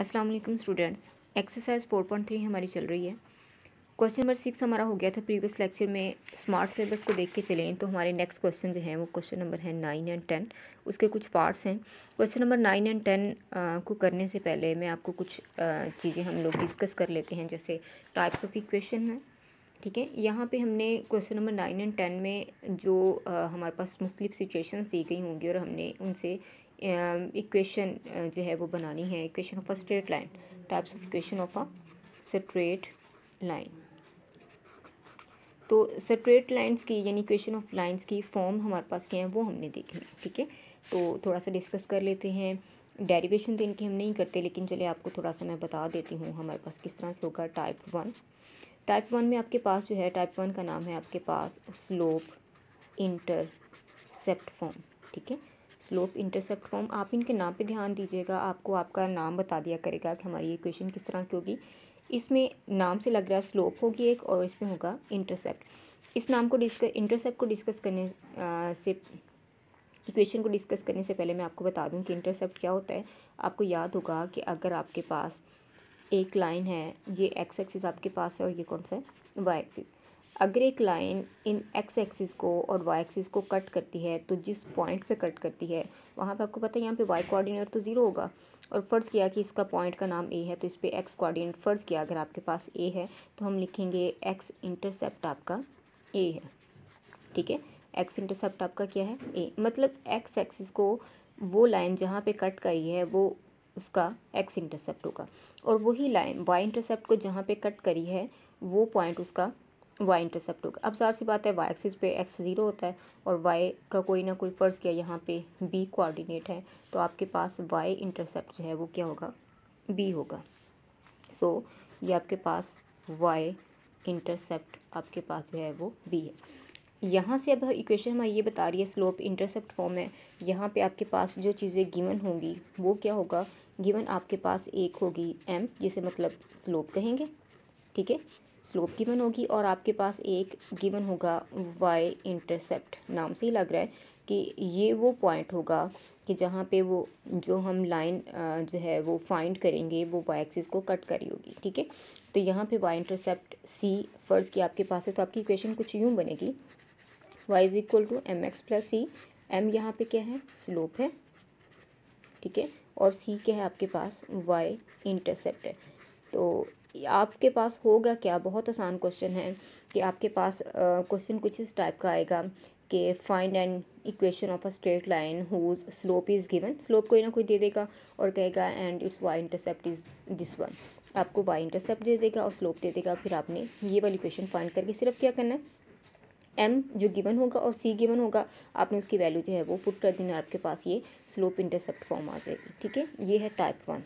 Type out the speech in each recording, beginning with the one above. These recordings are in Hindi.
अस्सलाम वालेकुम स्टूडेंट्स। एक्सरसाइज 4.3 हमारी चल रही है। क्वेश्चन नंबर 6 हमारा हो गया था प्रीवियस लेक्चर में। स्मार्ट सिलेबस को देख के चलें तो हमारे नेक्स्ट क्वेश्चन जो हैं वो क्वेश्चन नंबर है 9 एंड 10। उसके कुछ पार्ट्स हैं। क्वेश्चन नंबर 9 एंड 10 को करने से पहले मैं आपको कुछ चीज़ें हम लोग डिस्कस कर लेते हैं, जैसे टाइप्स ऑफ इक्वेशन है। ठीक है, यहाँ पे हमने क्वेश्चन नंबर 9 एंड 10 में जो हमारे पास मुख्तलिफ सिचुएशंस दी गई होंगी और हमने उनसे इक्वेशन जो है वो बनानी है। Equation of a straight line, types of equation of a straight line. तो स्ट्रेट लाइंस की यानी इक्वेशन ऑफ लाइंस की फॉर्म हमारे पास क्या है वो हमने देखनी है। ठीक है, तो थोड़ा सा डिस्कस कर लेते हैं। डेरिवेशन तो इनकी हम नहीं करते, लेकिन चलिए आपको थोड़ा सा मैं बता देती हूँ हमारे पास किस तरह से होगा। टाइप वन में आपके पास जो है, टाइप वन का नाम है आपके पास स्लोप इंटरसेप्ट फॉर्म। ठीक है, स्लोप इंटरसेप्ट फॉर्म। आप इनके नाम पे ध्यान दीजिएगा, आपको आपका नाम बता दिया करेगा कि हमारी इक्वेशन किस तरह की होगी। इसमें नाम से लग रहा है स्लोप होगी एक, और इसमें होगा इंटरसेप्ट। इस नाम को इंटरसेप्ट को डिस्कस करने से इक्वेशन को डिस्कस करने से पहले मैं आपको बता दूं कि इंटरसेप्ट क्या होता है। आपको याद होगा कि अगर आपके पास एक लाइन है, ये एक्स एक्सिस आपके पास है और ये कौन सा है, वाई एक्सिस। अगर एक लाइन इन एक्स एक्सिस को और वाई एक्सिस को कट करती है, तो जिस पॉइंट पे कट करती है वहाँ पे आपको पता है यहाँ पे वाई कोऑर्डिनेट तो ज़ीरो होगा, और फ़र्ज़ किया कि इसका पॉइंट का नाम ए है, तो इस पर एक्स कोऑर्डिनेट फ़र्ज़ किया अगर आपके पास ए है तो हम लिखेंगे एक्स इंटरसेप्ट आपका ए है। ठीक है, एक्स इंटरसेप्ट आपका क्या है, ए। मतलब एक्स एक्सिस को वो लाइन जहाँ पे कट करी है वो उसका एक्स इंटरसेप्ट होगा, और वही लाइन वाई इंटरसेप्ट को जहाँ पे कट करी है वो पॉइंट उसका वाई इंटरसेप्ट होगा। अब ज़ाहिर सी बात है, वाई एक्सिस पे एक्स ज़ीरो होता है और वाई का कोई ना कोई फ़र्ज़ किया यहाँ पे बी कोऑर्डिनेट है, तो आपके पास वाई इंटरसेप्ट जो है वो क्या होगा, बी होगा। सो ये आपके पास वाई इंटरसेप्ट आपके पास जो है वो बी है। यहाँ से अब इक्वेशन हमारी ये बता रही है स्लोप इंटरसेप्ट फॉर्म है। यहाँ पे आपके पास जो चीज़ें गिवन होंगी वो क्या होगा, गिवन आपके पास एक होगी एम, जिसे मतलब स्लोप कहेंगे। ठीक है, स्लोप गिवन होगी, और आपके पास एक गिवन होगा वाई इंटरसेप्ट। नाम से ही लग रहा है कि ये वो पॉइंट होगा कि जहाँ पे वो जो हम लाइन जो है वो फाइंड करेंगे वो वाई एक्सिस को कट करी होगी। ठीक है, तो यहाँ पे वाई इंटरसेप्ट सी फ़र्ज़ की आपके पास है, तो आपकी इक्वेशन कुछ यूँ बनेगी, y is equal to M x plus c. M यहाँ पे क्या है, स्लोप है। ठीक है, और सी क्या है आपके पास, y इंटरसेप्ट है। तो आपके पास होगा क्या, बहुत आसान क्वेश्चन है कि आपके पास क्वेश्चन कुछ इस टाइप का आएगा कि find an equation of a straight line whose slope is given. Slope कोई ना कोई दे देगा और कहेगा and it's y intercept is this one. आपको y इंटरसेप्ट दे देगा और स्लोप दे देगा, फिर आपने ये वाली इक्वेशन फाइंड करके सिर्फ क्या करना है, एम जो गिवन होगा और सी गिवन होगा, आपने उसकी वैल्यू जो है वो पुट कर देना, आपके पास ये स्लोप इंटरसेप्ट फॉर्म आ जाएगी। ठीक है, ये है टाइप वन।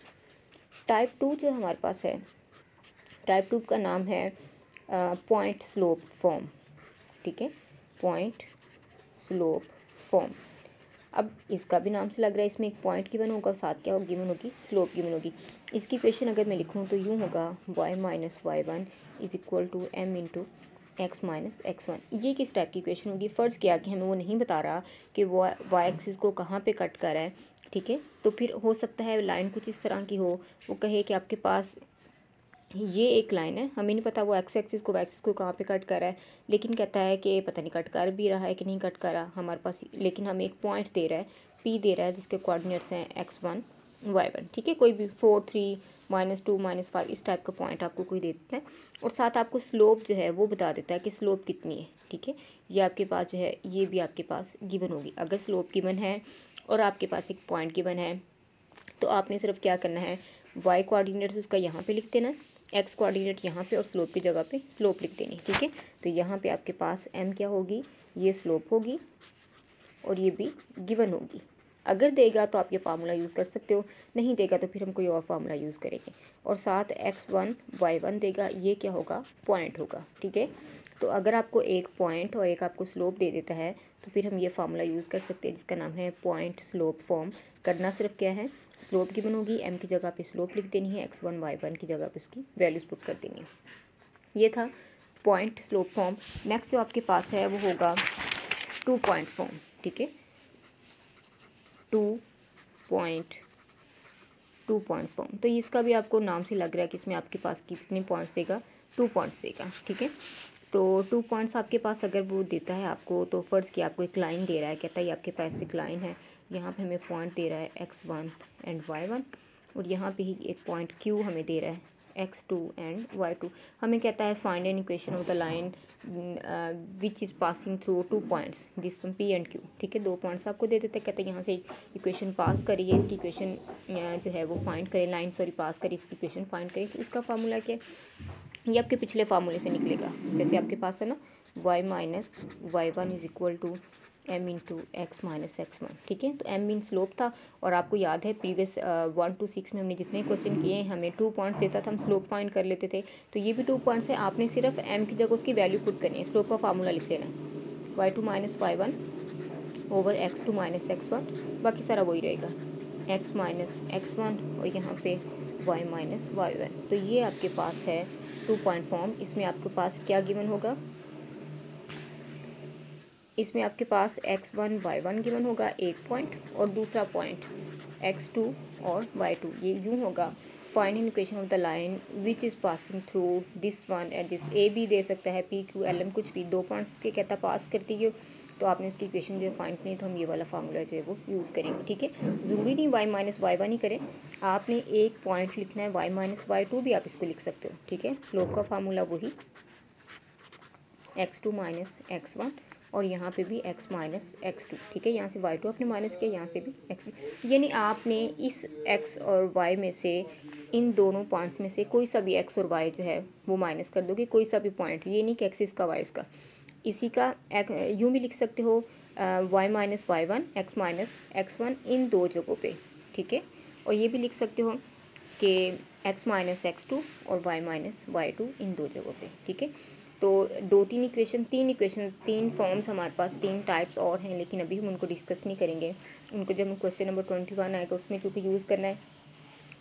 टाइप टू जो हमारे पास है, टाइप टू का नाम है पॉइंट स्लोप फॉर्म। ठीक है, पॉइंट स्लोप फॉर्म। अब इसका भी नाम से लग रहा है, इसमें एक पॉइंट गिवन होगा और साथ क्या हो गिवन होगी, स्लोप गिवन होगी। इसकी इक्वेशन अगर मैं लिखूँ तो यूँ होगा y minus y one is equal to m into x minus x one. ये किस टाइप की इक्वेशन होगी, फ़र्ज़ किया कि हमें वो नहीं बता रहा कि वो वाई एक्सिस को कहाँ पे कट कर रहा है। ठीक है, तो फिर हो सकता है लाइन कुछ इस तरह की हो, वो कहे कि आपके पास ये एक लाइन है, हमें नहीं पता वो एक्स एक्सिस को वाई एक्सिस को कहाँ पे कट कर रहा है, लेकिन कहता है कि पता नहीं कट कर भी रहा है कि नहीं कट कर रहा हमारे पास, लेकिन हमें एक पॉइंट दे रहा है, पी दे रहा है, जिसके कोऑर्डिनेट्स हैं एक्स वन वाई वन। ठीक है, कोई भी 4 3 -2 -5 इस टाइप का पॉइंट आपको कोई दे देता है, और साथ आपको स्लोप जो है वो बता देता है कि स्लोप कितनी है। ठीक है, ये आपके पास जो है ये भी आपके पास गिवन होगी। अगर स्लोप गिवन है और आपके पास एक पॉइंट गिवन है, तो आपने सिर्फ क्या करना है, वाई कोऑर्डिनेट्स उसका यहाँ पे लिख देना, एक्स कोऑर्डिनेट यहाँ पे, और स्लोप की जगह पे स्लोप लिख देनी। ठीक है, तो यहाँ पे आपके पास एम क्या होगी, ये स्लोप होगी और ये भी गिवन होगी। अगर देगा तो आप ये फार्मूला यूज़ कर सकते हो, नहीं देगा तो फिर हम कोई और फार्मूला यूज़ करेंगे, और साथ एक्स वन वाई वन देगा, ये क्या होगा, पॉइंट होगा। ठीक है, तो अगर आपको एक पॉइंट और एक आपको स्लोप दे देता है तो फिर हम ये फार्मूला यूज़ कर सकते हैं जिसका नाम है पॉइंट स्लोप फॉर्म। करना सिर्फ क्या है, स्लोप गिवन होगी, एम की जगह पे स्लोप लिख देनी है, एक्स वन वाई वन की जगह पे उसकी वैल्यूज़ पुट कर देनी है। ये था पॉइंट स्लोप फॉर्म। नेक्स्ट जो आपके पास है वो होगा 2 पॉइंट फॉर्म। ठीक है, 2 पॉइंट 2 पॉइंट्स फॉर्म। तो इसका भी आपको नाम से लग रहा है कि इसमें आपके पास कितने पॉइंट्स देगा, 2 पॉइंट्स देगा, ठीक है। तो 2 पॉइंट्स आपके पास अगर वो देता है आपको, तो फ़र्ज़ कि आपको एक लाइन दे रहा है, कहता है आपके पास एक लाइन है, यहाँ पे हमें पॉइंट दे रहा है x1 एंड y1, और यहाँ पे ही एक पॉइंट q हमें दे रहा है x2 एंड y2। हमें कहता है find an equation of the line which is passing through 2 points जिस p एंड q, ठीक है। 2 पॉइंट्स आपको दे देते हैं, कहते हैं यहाँ से इक्वेशन पास करिए, इसकी इक्वेशन जो है वो फाइंड करें, लाइन सॉरी पास करिए, इसकी इक्वेशन फाइंड करें। तो इसका फार्मूला क्या है, ये आपके पिछले फार्मूले से निकलेगा। जैसे आपके पास है ना y minus y1 is equal to m into x minus x1, ठीक है। तो m मीन स्लोप था, और आपको याद है प्रीवियस 1 to 6 में हमने जितने क्वेश्चन किए हैं हमें 2 पॉइंट्स देता था, हम स्लोप फाइंड कर लेते थे। तो ये भी 2 पॉइंट्स है, आपने सिर्फ m की जगह उसकी वैल्यू पुट करनी है, स्लोप का फार्मूला लिख लेना है y2 minus y1 over x2 minus x1, बाकी सारा वही रहेगा x माइनस x1 और यहाँ पे y माइनस y1। तो ये आपके पास है 2 पॉइंट फॉर्म। इसमें आपके पास क्या गिवन होगा, इसमें आपके पास x1 y1 गिवन होगा एक पॉइंट, और दूसरा पॉइंट x2 और y2। ये यूँ होगा find an equation of the line which is passing through this one and this, ए भी दे सकता है, p q l m कुछ भी, 2 पॉइंट्स के कहता पास करती है, तो आपने उसकी इक्वेशन जो है फाइंड करनी, तो हम ये वाला फार्मूला जो है वो यूज़ करेंगे, ठीक है। ज़रूरी नहीं y माइनस y1 ही करें, आपने एक पॉइंट लिखना है y माइनस y2 भी आप इसको लिख सकते हो, ठीक है। स्लोप का फार्मूला वही x2 माइनस x1, और यहाँ पे भी x माइनस x2, ठीक है। यहाँ से y2 आपने माइनस किया, यहाँ से भी x, यानी आपने इस x और y में से, इन दोनों पॉइंट्स में से कोई सा भी x और y जो है वो माइनस कर दोगे, कोई सा भी पॉइंट, ये नहीं कि x इसका y इसका, इसी का यूँ भी लिख सकते हो y minus y1 x minus x1 इन 2 जगहों पे, ठीक है। और ये भी लिख सकते हो कि x माइनस x2 और y माइनस y2 इन 2 जगहों पे, ठीक है। तो 2-3 इक्वेशन, 3 इक्वेशन, 3 फॉर्म्स हमारे पास, 3 टाइप्स और हैं, लेकिन अभी हम उनको डिस्कस नहीं करेंगे, उनको जब हम क्वेश्चन नंबर 21 आएगा उसमें क्योंकि यूज़ करना है।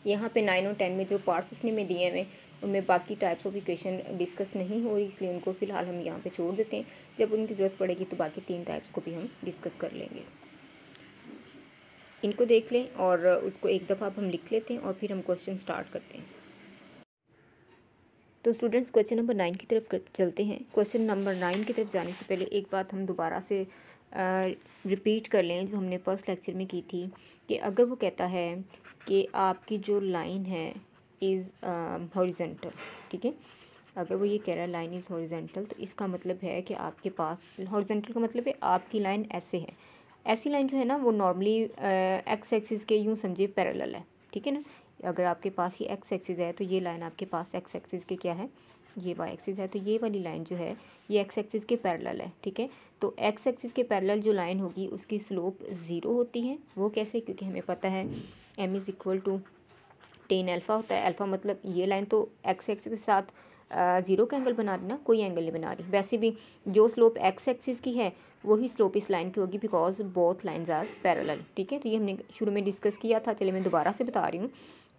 यहाँ पे 9 और 10 में जो पार्ट्स उसने में दिए हुए उनमें बाकी टाइप्स ऑफ इक्वेशन डिस्कस नहीं हो रही, इसलिए उनको फ़िलहाल हम यहाँ पे छोड़ देते हैं। जब उनकी ज़रूरत पड़ेगी तो बाकी 3 टाइप्स को भी हम डिस्कस कर लेंगे। इनको देख लें और उसको एक दफ़ा हम लिख लेते हैं और फिर हम क्वेश्चन स्टार्ट करते हैं। तो स्टूडेंट्स क्वेश्चन नंबर 9 की तरफ चलते हैं। क्वेश्चन नंबर 9 की तरफ जाने से पहले एक बात हम दोबारा से रिपीट कर लें जो हमने फर्स्ट लेक्चर में की थी, कि अगर वो कहता है कि आपकी जो लाइन है इज़ हॉरिजेंटल, ठीक है, अगर वो ये कह रहा है लाइन इज़ हॉरिजेंटल, तो इसका मतलब है कि आपके पास, हॉरिजेंटल का मतलब है आपकी लाइन ऐसे है, ऐसी लाइन जो है ना वो नॉर्मली एक्स एक्सिस के यूँ समझिए पैरेलल है, ठीक है ना। अगर आपके पास ये एक्स एक्सिस है तो ये लाइन आपके पास एक्स एक्सिस के क्या है, ये वाई एक्सिस है, तो ये वाली लाइन जो है ये एक्स एक्सिस के पैरेलल है, ठीक है। तो एक्स एक्सिस के पैरेलल जो लाइन होगी उसकी स्लोप 0 होती है। वो कैसे, क्योंकि हमें पता है m is equal to tan alpha होता है। अल्फ़ा मतलब ये लाइन तो एक्स एक्सिस के साथ 0 का एंगल बना रही ना, कोई एंगल नहीं बना रही। वैसे भी जो स्लोप एक्स एक्सिस की है वही स्लोप इस लाइन की होगी, because both lines are parallel, ठीक है। तो ये हमने शुरू में डिस्कस किया था, चलिए मैं दोबारा से बता रही हूँ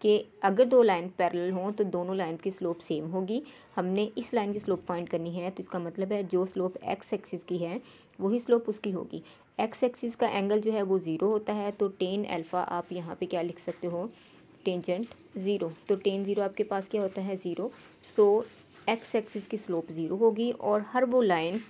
कि अगर 2 लाइन पैरेलल हों तो दोनों लाइन की स्लोप सेम होगी। हमने इस लाइन की स्लोप फाइंड करनी है, तो इसका मतलब है जो स्लोप एक्स एक्सिस की है वही स्लोप उसकी होगी। एक्स एक्सिस का एंगल जो है वो 0 होता है, तो टेन अल्फ़ा आप यहाँ पे क्या लिख सकते हो, टेंजेंट 0। तो टेन 0 आपके पास क्या होता है, 0। सो एक्स एक्सिस की स्लोप 0 होगी, और हर वो लाइन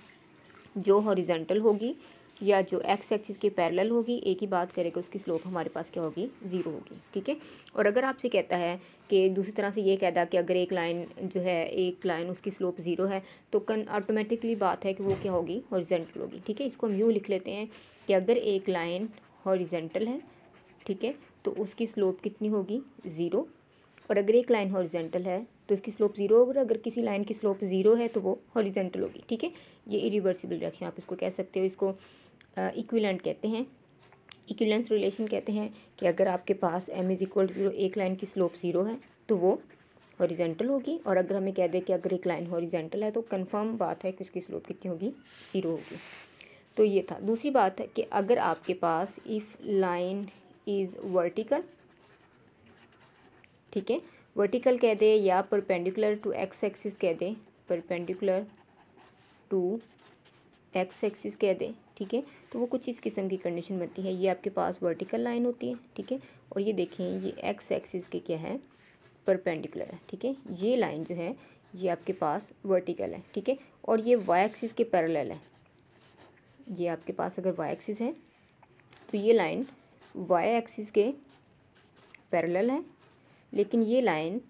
जो हॉरिजेंटल होगी या जो एक्स एक्सिस के पैरेलल होगी, एक ही बात करेगा, उसकी स्लोप हमारे पास क्या होगी, 0 होगी, ठीक है। और अगर आपसे कहता है कि दूसरी तरह से ये कहता कि अगर एक लाइन जो है, एक लाइन उसकी स्लोप 0 है, तो ऑटोमेटिकली बात है कि वो क्या होगी, हॉरिजेंटल होगी, ठीक है। इसको हम यूँ लिख लेते हैं कि अगर एक लाइन हॉरिजेंटल है, ठीक है, तो उसकी स्लोप कितनी होगी, 0। और अगर एक लाइन हॉरिजेंटल है तो इसकी स्लोप 0 होगी। अगर किसी लाइन की स्लोप 0 है तो वो हॉरिजेंटल होगी, ठीक है। ये इरिवर्सिबल रिएक्शन आप इसको कह सकते हो, इसको इक्विवेलेंट कहते हैं, इक्विवेलेंस रिलेशन कहते हैं, कि अगर आपके पास m इज़ इक्वल टू 0, एक लाइन की स्लोप 0 है तो वो हॉरिजेंटल होगी, और अगर हमें कह दे कि अगर एक लाइन हॉरिजेंटल है तो कंफर्म बात है कि उसकी स्लोप कितनी होगी, 0 होगी। तो ये था। दूसरी बात है कि अगर आपके पास इफ़ लाइन इज़ वर्टिकल, ठीक है, वर्टिकल कह दे या परपेंडिकुलर टू एक्स एक्सिस कह दे, परपेंडिकुलर टू एक्स एक्सिस कह दे, ठीक है, तो वो कुछ इस किस्म की कंडीशन बनती है। ये आपके पास वर्टिकल लाइन होती है, ठीक है, और ये देखें ये एक्स एक्सिस के क्या है, परपेंडिकुलर है, ठीक है। ये लाइन जो है ये आपके पास वर्टिकल है, ठीक है, और ये वाई एक्सिस के पैरेलल है। ये आपके पास अगर वाई एक्सिस है तो ये लाइन वाई एक्सिस के पैरेलल है, लेकिन ये लाइन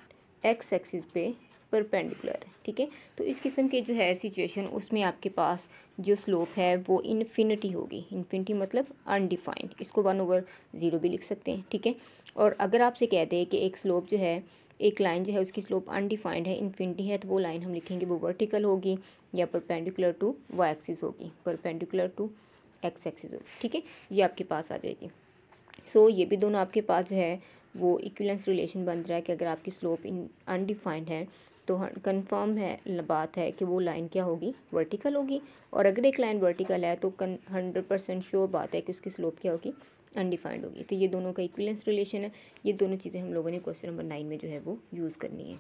एक्स एक्सिस पे परपेंडिकुलर है, ठीक है। तो इस किस्म के जो है सिचुएशन, उसमें आपके पास जो स्लोप है वो इन्फिनिटी होगी। इन्फिनिटी मतलब अनडिफाइंड, इसको 1/0 भी लिख सकते हैं, ठीक है। और अगर आपसे कहते हैं कि एक स्लोप जो है, एक लाइन जो है उसकी स्लोप अनडिफाइंड है, इन्फिनिटी है, तो वो लाइन हम लिखेंगे वो वर्टिकल होगी या परपेंडिकुलर टू वाई एक्सिस होगी, परपेंडिकुलर टू एक्स एक्सिस होगी, ठीक है। ये आपके पास आ जाएगी। सो ये भी दोनों आपके पास जो है वो इक्विवेलेंस रिलेशन बन रहा है कि अगर आपकी स्लोप अनडिफाइंड है तो कंफर्म है, बात है कि वो लाइन क्या होगी, वर्टिकल होगी। और अगर एक लाइन वर्टिकल है तो 100% श्योर बात है कि उसकी स्लोप क्या होगी, अनडिफाइंड होगी। तो ये दोनों का इक्विवेलेंस रिलेशन है। ये दोनों चीज़ें हम लोगों ने क्वेश्चन नंबर 9 में जो है वो यूज़ करनी है।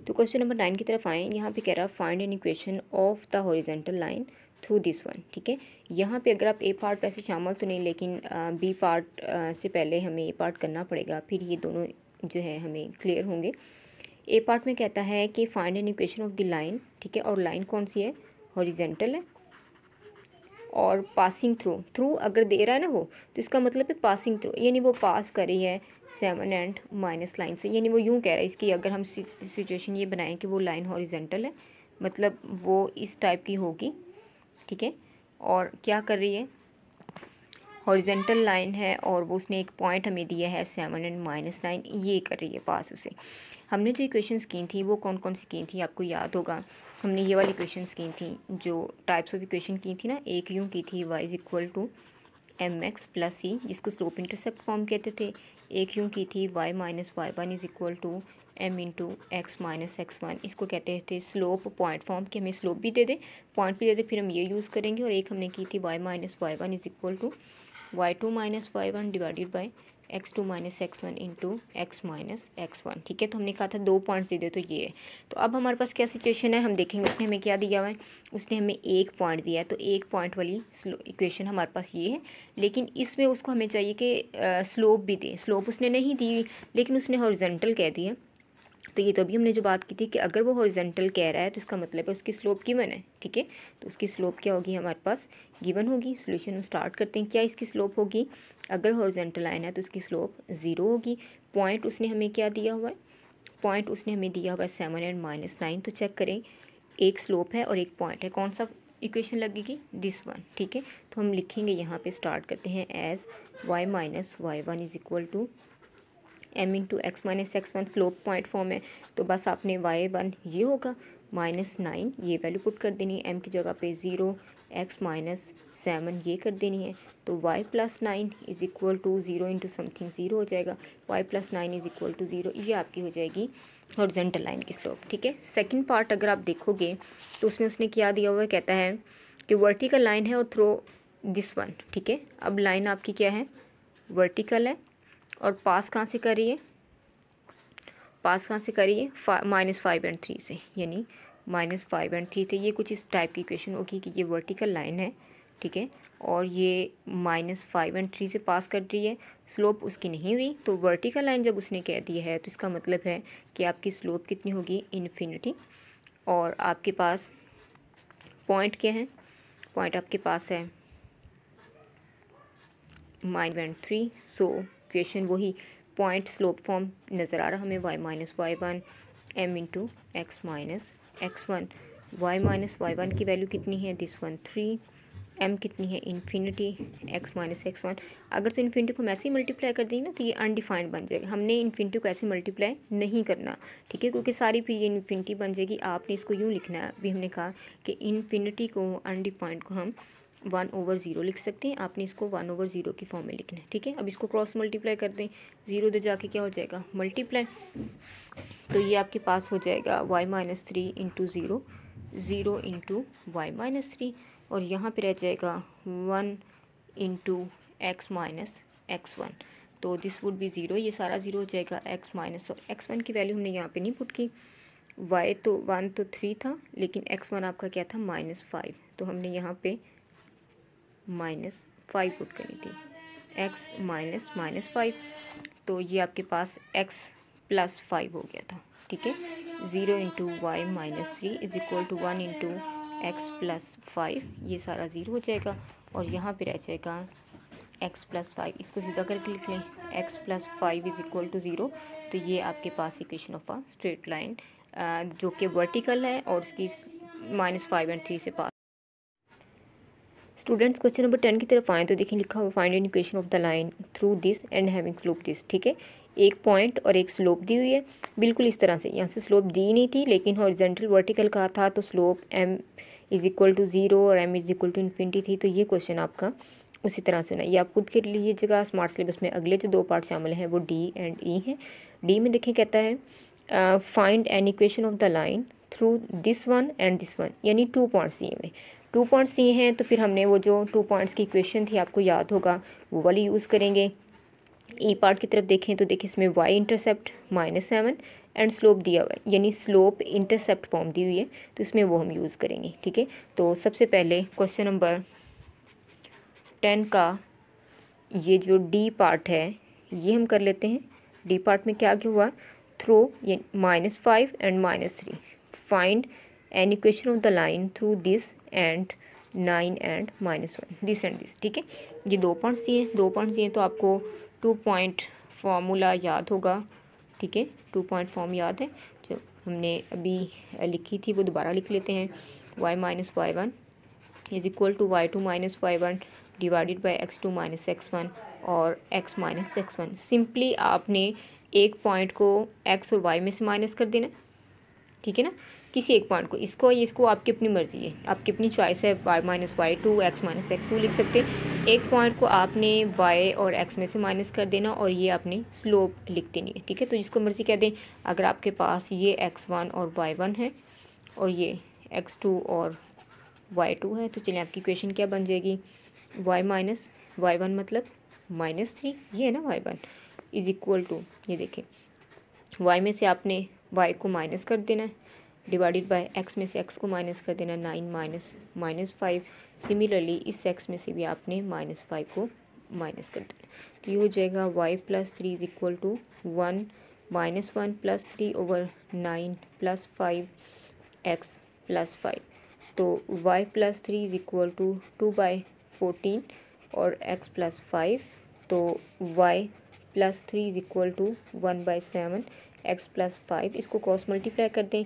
तो क्वेश्चन नंबर 9 की तरफ आए। यहाँ पे कह रहा है find an equation of the horizontal line through this one, ठीक है। यहाँ पे अगर आप ए पार्ट वैसे शामिल तो नहीं, लेकिन बी पार्ट से पहले हमें ए पार्ट करना पड़ेगा, फिर ये दोनों जो है हमें क्लियर होंगे। ए पार्ट में कहता है कि find an equation of the line, ठीक है, और लाइन कौन सी है, हॉरिजॉन्टल है और पासिंग थ्रू, थ्रू अगर दे रहा है ना वो, तो इसका मतलब है पासिंग थ्रू, यानी वो पास कर रही है 7 एंड माइनस लाइन से, यानी वो यूँ कह रहा है। इसकी अगर हम सिचुएशन ये बनाएं कि वो लाइन हॉरिजॉन्टल है, मतलब वो इस टाइप की होगी, ठीक है, और क्या कर रही है, हॉरिजॉन्टल लाइन है, और वो उसने एक पॉइंट हमें दिया है 7 एंड माइनस लाइन, ये कर रही है पास उसे। हमने जो इक्वेशंस की थी वो कौन कौन सी की थी, आपको याद होगा, हमने ये वाली इक्वेशंस की थी, जो टाइप्स ऑफ इक्वेशन की थी ना। एक यूँ की थी y is equal to M x plus C, जिसको स्लोप इंटरसेप्ट फॉर्म कहते थे। एक यूँ की थी y minus y one is equal to m into x minus x one, इसको कहते थे स्लोप पॉइंट फॉर्म, कि हमें स्लोप भी दे दे पॉइंट भी दे दे, फिर हम ये यूज़ करेंगे। और एक हमने की थी y minus y one is equal to y2 minus y one divided by x2 minus x one into x minus x one, ठीक है। तो हमने कहा था 2 पॉइंट्स दे दे, तो ये है। तो अब हमारे पास क्या सिचुएशन है, हम देखेंगे उसने हमें क्या दिया हुआ है। उसने हमें 1 पॉइंट दिया है, तो 1 पॉइंट वाली इक्वेशन हमारे पास ये है, लेकिन इसमें उसको हमें चाहिए कि स्लोप भी दे। स्लोप उसने नहीं दी, लेकिन उसने हॉरिजॉन्टल कह दी है। तो ये तो अभी हमने जो बात की थी कि अगर वो हॉरिजॉन्टल कह रहा है तो इसका मतलब है उसकी स्लोप गिवन है, ठीक है। तो उसकी स्लोप क्या होगी, हमारे पास गिवन होगी। सॉल्यूशन हम स्टार्ट करते हैं। क्या इसकी स्लोप होगी, अगर हॉरिजॉन्टल लाइन है तो उसकी स्लोप 0 होगी। पॉइंट उसने हमें क्या दिया हुआ है, पॉइंट उसने हमें दिया हुआ है 7 एंड माइनस 9। तो चेक करें, एक स्लोप है और एक पॉइंट है, कौन सा इक्वेशन लगेगी, दिस वन, ठीक है। तो हम लिखेंगे यहाँ पे, स्टार्ट करते हैं as y minus y one is equal to m into x minus x one, slope point form है। तो बस आपने y1 ये होगा -9, ये वैल्यू पुट कर देनी है, m की जगह पे 0, x माइनस 7 ये कर देनी है। तो y plus 9 is equal to 0 into something 0 हो जाएगा, y plus 9 is equal to 0, ये आपकी हो जाएगी हॉरिजॉन्टल लाइन की स्लोप, ठीक है। सेकंड पार्ट अगर आप देखोगे तो उसमें उसने क्या दिया हुआ है, कहता है कि वर्टिकल लाइन है और थ्रो दिस वन, ठीक है। अब लाइन आपकी क्या है, वर्टिकल है, और पास कहाँ से कर रही है, पास कहाँ से करिए, -5 एंड 3 से, यानी -5 एंड 3 थे। ये कुछ इस टाइप की इक्वेशन होगी कि ये वर्टिकल लाइन है, ठीक है, और ये -5 एंड 3 से पास कर रही है, स्लोप उसकी नहीं हुई। तो वर्टिकल लाइन जब उसने कह दी है तो इसका मतलब है कि आपकी स्लोप कितनी होगी, इन्फिनिटी। और आपके पास पॉइंट क्या है, पॉइंट आपके पास है -3। सो इक्वेशन वही पॉइंट स्लोप फॉर्म नज़र आ रहा हमें, y minus y one m into x minus x one. Y minus y one की वैल्यू कितनी है, दिस वन 3, m कितनी है, infinity, x minus x one. अगर तो इन्फिनिटी को हम ऐसे ही मल्टीप्लाई कर देंगे ना तो ये अनडिफाइंड बन जाएगा। हमने इन्फिनिटी को ऐसे मल्टीप्लाई नहीं करना, ठीक है, क्योंकि सारी फिर ये इन्फिनिटी बन जाएगी। आपने इसको यूँ लिखना है, अभी हमने कहा कि इन्फिनिटी को, अनडिफाइंड को हम 1/0 लिख सकते हैं। आपने इसको 1/0 की फॉर्म में लिखना है, ठीक है। अब इसको क्रॉस मल्टीप्लाई कर दें, 0 दे जाके क्या हो जाएगा, मल्टीप्लाई। तो ये आपके पास हो जाएगा y minus 3 into 0, 0 into y minus 3, और यहाँ पे रह जाएगा 1 into x minus x one. तो दिस वुड बी 0, ये सारा 0 हो जाएगा। x माइनस और x1 की वैल्यू हमने यहाँ पे नहीं पुट की, y तो 1 तो 3 था, लेकिन x1 आपका क्या था, -5, तो हमने यहाँ पे -5 पुट करी थी, एक्स माइनस माइनस 5, तो ये आपके पास एक्स प्लस 5 हो गया था, ठीक है। 0 into y minus 3 is equal to 1 into x plus 5, ये सारा 0 हो जाएगा और यहाँ पे रह जाएगा एक्स प्लस 5। इसको सीधा करके लिख लें, X plus 5 is equal to 0। तो ये आपके पास equation of a straight line जो कि वर्टिकल है और उसकी -5 और 3 से पास। स्टूडेंट्स क्वेश्चन नंबर 10 की तरफ आएँ तो देखिए लिखा हुआ find an equation of the line through this and having slope this, ठीक है। एक पॉइंट और एक स्लोप दी हुई है, बिल्कुल इस तरह से। यहाँ से स्लोप दी नहीं थी लेकिन हॉरिजॉन्टल वर्टिकल का था, तो slope m is equal to 0 और m is equal to infinity थी। तो ये क्वेश्चन आपका उसी तरह से होना। ये आप खुद के लीजिएगा, स्मार्ट सिलेबस में अगले जो 2 पार्ट शामिल हैं वो डी एंड ई हैं। डी में देखिए कहता है find an equation of the line through this one and this one, यानी 2 पॉइंट्स दिए हुए। 2 पॉइंट्स दिए हैं तो फिर हमने वो जो 2 पॉइंट्स की इक्वेशन थी आपको याद होगा वो वाली यूज़ करेंगे। ई पार्ट की तरफ देखें तो देखिए इसमें y इंटरसेप्ट -7 एंड स्लोप दिया हुआ है, यानी स्लोप इंटरसेप्ट फॉर्म दी हुई है, तो इसमें वो हम यूज़ करेंगे, ठीक है। तो सबसे पहले क्वेश्चन नंबर 10 का ये जो डी पार्ट है ये हम कर लेते हैं। डी पार्ट में क्या क्या हुआ, थ्रू ये -5 and -3 find an equation of the line through this and 9 and -1 this and this, ठीक है। ये 2 पॉइंट्स दिए तो आपको 2 पॉइंट फार्मूला याद होगा, ठीक है। 2 पॉइंट फॉर्म याद है जो हमने अभी लिखी थी, वो दोबारा लिख लेते हैं। y minus y1 is equal to y2 minus y1 divided by x2 minus x1 और x माइनस x1। सिंपली आपने एक पॉइंट को x और y में से माइनस कर देना, ठीक है ना, किसी एक पॉइंट को। इसको आपकी अपनी मर्ज़ी है, आपकी अपनी चॉइस है। y minus y2 x minus x2 लिख सकते हैं। एक पॉइंट को आपने y और x में से माइनस कर देना और ये आपने स्लोप लिख देनी है, ठीक है। तो जिसको मर्ज़ी कह दें। अगर आपके पास ये x1 और y1 है और ये x2 और y2 है, तो चलिए आपकी इक्वेशन क्या बन जाएगी, y माइनस y1 मतलब -3, ये है ना y1 इज इक्वल टू, ये देखें y में से आपने y को माइनस कर देना है डिवाइडेड बाय x में से x को माइनस कर देना, 9 माइनस 5। सिमिलरली इस x में से भी आपने -5 को माइनस कर देना। तो ये हो जाएगा y plus 3 is equal to 1 -1 plus 3 over 9 plus 5 x plus 5। तो y plus 3 is equal to 2/14 और x प्लस 5। तो y plus 3 is equal to 1/7 x plus 5। इसको क्रॉस मल्टीप्लाई कर दें,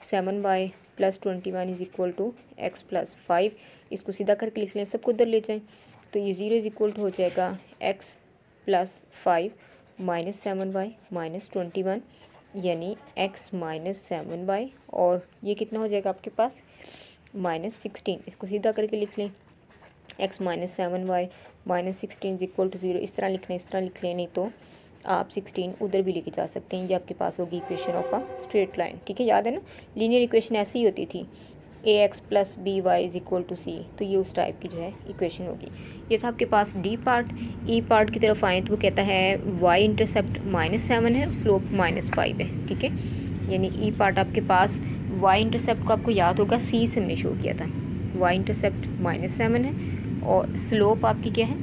7 by plus 21 is equal to x plus 5। इसको सीधा करके लिख लें, सबको उधर ले जाएं, तो ये 0 इज इक्वल टू हो जाएगा x plus 5 minus 7 by minus 21, यानी x माइनस 7 बाई, और ये कितना हो जाएगा आपके पास -16। इसको सीधा करके लिख लें, x minus 7 by minus 16 is equal to 0। इस तरह लिखना, इस तरह लिख लें, नहीं तो आप 16 उधर भी लेके जा सकते हैं। ये आपके पास होगी equation of a straight line, ठीक है। याद है ना, लीनियर इक्वेशन ऐसी ही होती थी, ax plus B Y is equal to C. तो ये उस टाइप की जो है इक्वेशन होगी। ये था आपके पास डी पार्ट। ई पार्ट की तरफ आएँ तो वो कहता है y इंटरसेप्ट -7 है, स्लोप -5 है, ठीक है। यानी ई पार्ट आपके पास y इंटरसेप्ट को आपको याद होगा सी से हमने शो किया था। y इंटरसेप्ट -7 है और स्लोप आपकी क्या है,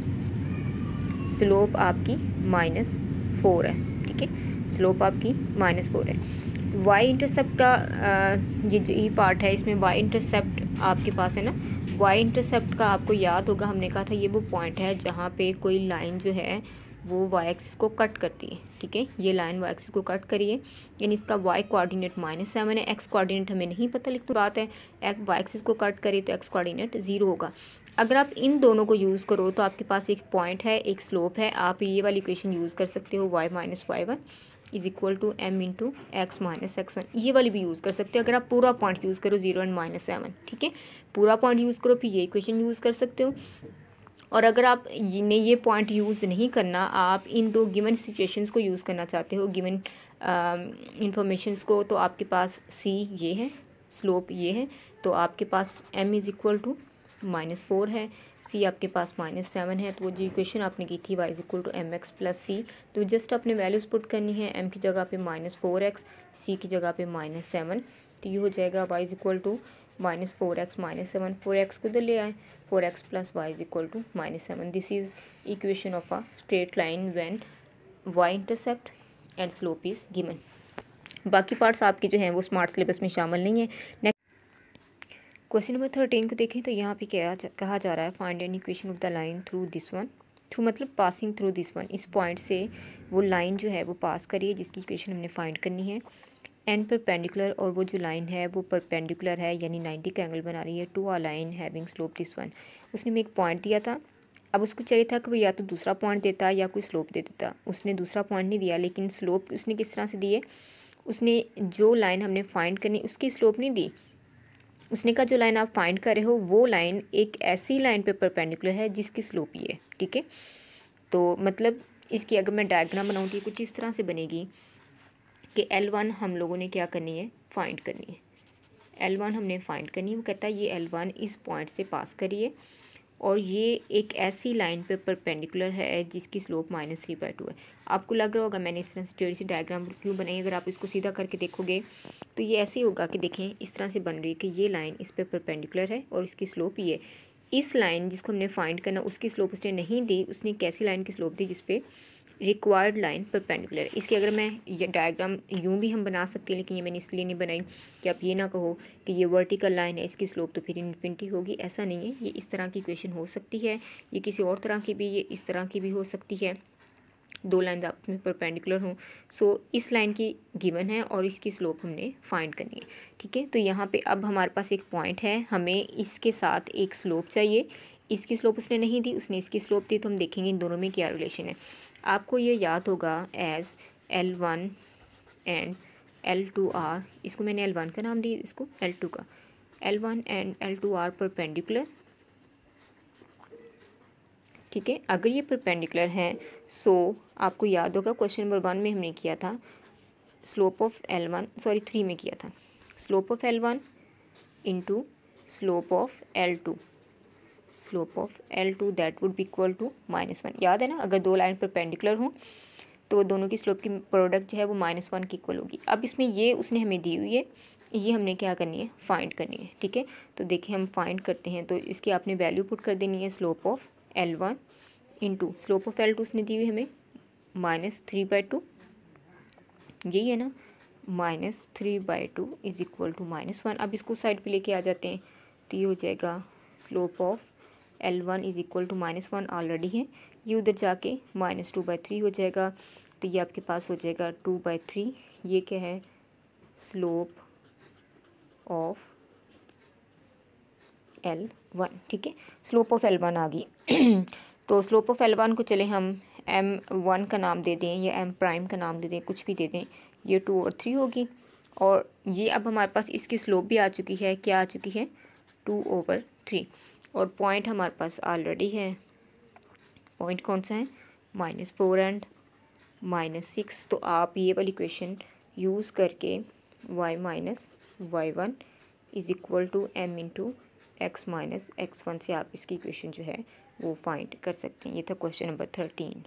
स्लोप आपकी -4 है, ठीक है। स्लोप आपकी -4 है। y इंटरसेप्ट का ये जो ई पार्ट है इसमें y इंटरसेप्ट आपके पास है ना, y इंटरसेप्ट का आपको याद होगा, हमने कहा था ये वो पॉइंट है जहाँ पे कोई लाइन जो है वो y एक्सिस को कट करती है, ठीक है। ये लाइन y एक्सिस को कट करिए, यानी इसका y कोऑर्डिनेट -7 है, x कोऑर्डिनेट हमें नहीं पता, लिख तो बात है y एक्सिस को कट करिए तो x कोऑर्डिनेट 0 होगा। अगर आप इन दोनों को यूज़ करो तो आपके पास एक पॉइंट है, एक स्लोप है। आप ये वाली इक्वेशन यूज़ कर सकते हो, y minus y1 is equal to m into x minus x1। ये वाली भी यूज़ कर सकते हो अगर आप पूरा पॉइंट यूज़ करो 0 एंड -7, ठीक है। पूरा पॉइंट यूज़ करो फिर ये इक्वेशन यूज़ कर सकते हो। और अगर आप ये पॉइंट यूज़ नहीं करना, आप इन दो गिवन सिचुएशंस को यूज़ करना चाहते हो, गिवन इंफॉर्मेशंस को, तो आपके पास c ये है, स्लोप ये है, तो आपके पास m इज़ इक्वल टू -4 है, c आपके पास -7 है। तो वो जो इक्वेशन आपने की थी y is equal to mx plus C, तो जस्ट अपने वैल्यूज़ पुट करनी है, m की जगह पे -4x, c की जगह पे -7। तो ये हो जाएगा y is equal to -4x -7, 4x को इधर ले आए, 4x + y is equal to -7। This is equation of a straight line when y intercept and slope is given. बाकी पार्ट्स आपके जो हैं वो स्मार्ट सिलेबस में शामिल नहीं है। नेक्स्ट क्वेश्चन नंबर 13 को देखें तो यहाँ पे क्या कहा जा रहा है, find an equation of the line through this one, through मतलब पासिंग थ्रू दिस वन, इस पॉइंट से वो लाइन जो है वो पास करिए जिसकी इक्वेशन हमने फाइंड करनी है। एंड परपेंडिकुलर, और वो जो लाइन है वो परपेंडिकुलर है यानी 90 का एंगल बना रही है to a line having slope this one. उसने हमें एक पॉइंट दिया था, अब उसको चाहिए था कि वो या तो दूसरा पॉइंट देता या कोई स्लोप दे देता। उसने दूसरा पॉइंट नहीं दिया, लेकिन स्लोप उसने किस तरह से दी है, उसने जो लाइन हमने फाइंड करनी उसकी स्लोप नहीं दी। उसने कहा जो लाइन आप फाइंड कर रहे हो वो लाइन एक ऐसी लाइन पे परपेंडिकुलर है जिसकी स्लोप ये है, ठीक है। तो मतलब इसकी अगर मैं डायग्राम बनाऊँ तो कुछ इस तरह से बनेगी कि L1 हम लोगों ने क्या करनी है, फाइंड करनी है। L1 हमने फाइंड करनी है, वो कहता है ये L1 इस पॉइंट से पास करिए और ये एक ऐसी लाइन पे परपेंडिकुलर है जिसकी स्लोप -3/2 है। आपको लग रहा होगा मैंने इस तरह से टेढ़ी सी डायग्राम क्यों बनाई, अगर आप इसको सीधा करके देखोगे तो ये ऐसे ही होगा कि देखें इस तरह से बन रही है कि ये लाइन इस पे परपेंडिकुलर है और इसकी स्लोप ये। इस लाइन जिसको हमने फाइंड करना उसकी स्लोप उसने नहीं दी, उसने एक ऐसी लाइन की स्लोप दी जिसपे रिक्वायर्ड लाइन परपेंडिकुलर। इसकी अगर मैं ये डायग्राम यूँ भी हम बना सकते हैं, लेकिन ये मैंने इसलिए नहीं बनाई कि आप ये ना कहो कि ये वर्टिकल लाइन है इसकी स्लोप तो फिर इन्फिनिटी होगी, ऐसा नहीं है। ये इस तरह की इक्वेशन हो सकती है, ये किसी और तरह की भी, ये इस तरह की भी हो सकती है, दो लाइन आपस में परपेंडिकुलर हों। सो इस लाइन की गिवन है और इसकी स्लोप हमने फाइंड करनी है, ठीक है। तो यहाँ पे अब हमारे पास एक पॉइंट है, हमें इसके साथ एक स्लोप चाहिए। इसकी स्लोप उसने नहीं दी, उसने इसकी स्लोप दी, तो हम देखेंगे इन दोनों में क्या रिलेशन है। आपको ये याद होगा as L1 and L2 are, इसको मैंने L1 का नाम दिया, इसको L2 का। L1 and L2 are perpendicular, ठीक है। अगर ये परपेंडिकुलर हैं सो आपको याद होगा क्वेश्चन नंबर 1 में हमने किया था स्लोप ऑफ L1, सॉरी 3 में किया था, slope of L1 into slope of L2, slope of L2 that would be equal to -1। याद है ना, अगर दो लाइन परपेंडिकुलर हों तो दोनों की स्लोप की प्रोडक्ट जो है वो -1 की इक्वल होगी। अब इसमें ये उसने हमें दी हुई है, ये हमने क्या करनी है, फाइंड करनी है, ठीक है। तो देखिए हम फाइंड करते हैं, तो इसकी आपने वैल्यू पुट कर देनी है slope of L1 into slope of L2 उसने दी हुई हमें -3/2, यही है ना, -3/2 इज इक्वल टू -1। अब इसको साइड पे लेके आ जाते हैं तो ये हो जाएगा slope of L1 is equal to -1 already है, ये उधर जाके -2/3 हो जाएगा, तो ये आपके पास हो जाएगा 2/3। ये क्या है, स्लोप ऑफ L1, ठीक है। स्लोप ऑफ L1 आ गई तो स्लोप ऑफ L1 को चले हम M1 का नाम दे दें या M प्राइम का नाम दे दें, कुछ भी दे दें, ये 2 और 3 होगी। और ये अब हमारे पास इसकी स्लोप भी आ चुकी है, क्या आ चुकी है, 2/3। और पॉइंट हमारे पास ऑलरेडी है, पॉइंट कौन सा है, -4 एंड -6। तो आप ये वाली इक्वेशन यूज़ करके y - y1 is equal to m into x - x1 से आप इसकी इक्वेशन जो है वो फाइंड कर सकते हैं। ये था क्वेश्चन नंबर 13।